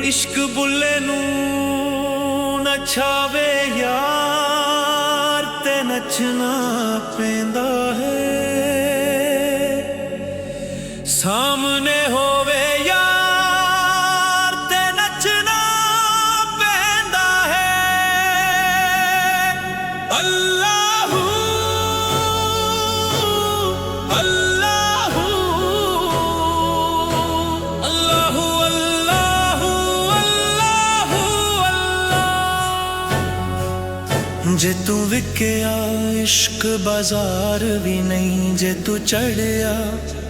इश्क बुले नू नचावे यार ते नचना पैंदा है। सामने होवे यार ते नचना पैंदा है। अल्लाहू अल्लाहू अल्लाहू अल्लाहू अल्लाहू अल्लाह। जे तू विकिया इश्क बाजार भी नहीं, जे तू चढ़िया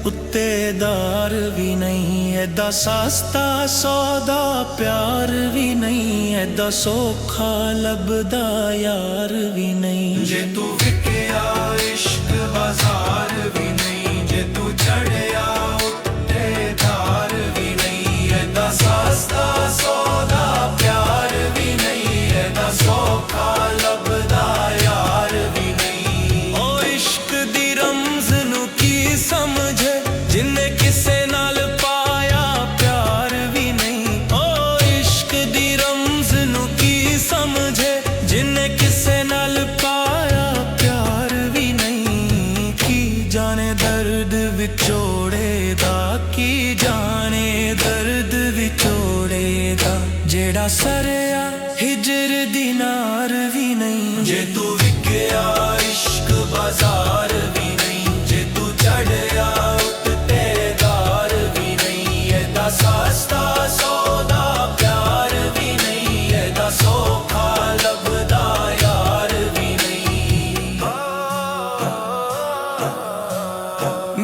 उत्ते दार भी नहीं। ऐदा सस्ता सौदा प्यार भी नहीं, ऐदा सौखा लभदा यार भी नहीं। जे तू विकिया इश्क बाजार भी नहीं, जे तू चढ़िया उत्ते दार भी नहीं। ऐदा सस्ता सौदा प्यार भी नहीं, ऐदा सौखा लभदा यार भी नहीं। ओ इश्क दी रमज़ नू की समझे जिन्ने किसे नाल पाया प्यार भी नहीं। ओ इश्क दी रमज़ नू की समझे जिन्ने किसे नाल पाया प्यार भी नहीं। की जाने दर्द विछोड़े दा, की जाने दर्द विछोड़े दा। जेड़ा सरिया हिजर दी नार भी नहीं। जे तू विकिया इश्क बाजार भी नहीं, जे तू चढ़िया उत्ते दार भी नहीं। ऐदा सस्ता सौदा प्यार भी नहीं, ऐदा सौखा लभदा यार भी नहीं।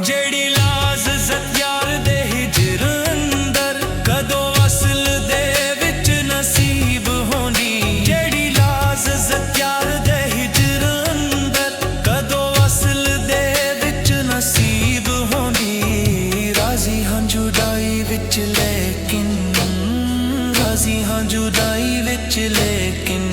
जेड़ी लाज इज़्ज़त यार दे हिजर अंदर कदों वसल दे विच नसीब होनी। जेड़ी लाज इज़्ज़त यार दे हिजर अंदर कदों वसल दे विच नसीब होनी। राजी हां जुदाई विच लेकिन, राजी हां जुदाई विच लेकिन।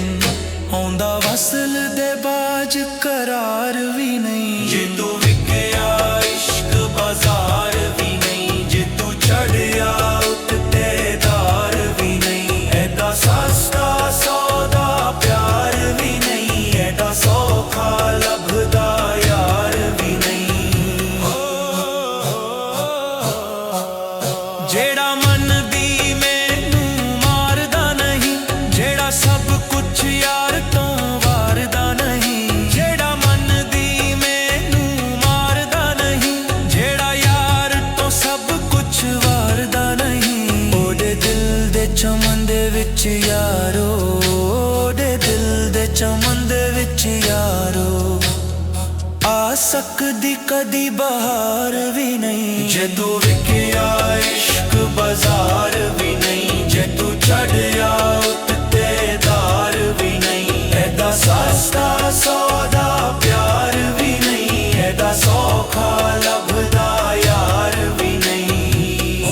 औंदा वसल दे बाज करार भी नहीं। जे तू विकिया इश्क बाजार भी नहीं, जे तू चढ़िया उत्ते दार भी नहीं। ऐदा सस्ता सौदा प्यार भी नहीं, ऐदा सौखा लभदा यार भी नहीं। जेड़ा मन दी मैनू मारदा नहीं, जेड़ा सब कुछ यार तो वारदा नहीं। जेड़ा मन दी मैनू मारदा नहीं, जेड़ा यार तो सब कुछ वारदा नहीं। ओदे दिल दे चमन दे विच यारो, ओदे दिल दे चमन दे विच यारो। आ सकदी कदी बहार भी नहीं। जे तू विकिया इश्क बाजार भी नहीं, जे तू चढ़िया उत्ते दार भी नहीं। ऐदा सस्ता सौदा प्यार भी नहीं, ऐदा सौखा लभदा यार भी नहीं।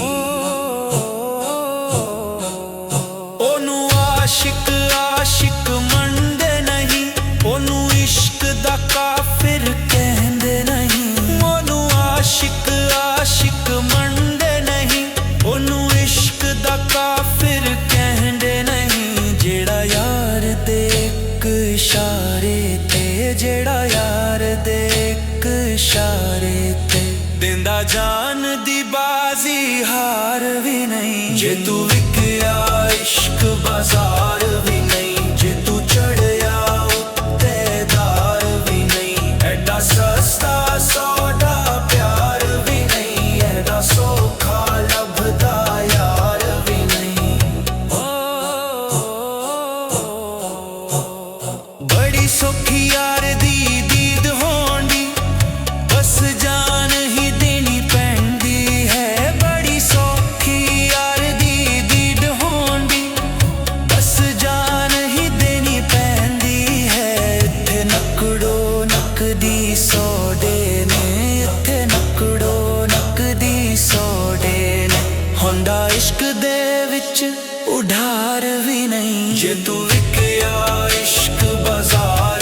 ओनू आशिक आशिक मनदे नहीं, ओनू इश्क दा काफिर कहंदे नहीं। ओनू आशिक आशिक मनदे नहीं, ओनू इश्क दा काफिर कहंदे नहीं। जेड़ा यार दे इक इशारे ते, जेड़ा यार दे इक इशारे ते दिंदा जान दी बाजी हार भी नहीं। जे तू विकिया इश्क बाजार भी नहीं, जे तू चढ़िया उत्ते दार भी नहीं। ऐडा सस्ता सौदा प्यार भी नहीं, ऐडा सौखा लभदा यार भी नहीं। बड़ी सौखी यार दी दीद होंदी, बस जान ही देनी पैंदी है। बड़ी सौखी यार दी दीद होंदी, बस जान ही देनी पैंदी है। इत्थे नकड़ो नकदी सौदे ने, इत्थे नकड़ो नकदी सौदे ने। होंदा इश्क दे विच उधार भी नहीं। जे तू विकिया इश्क बाजार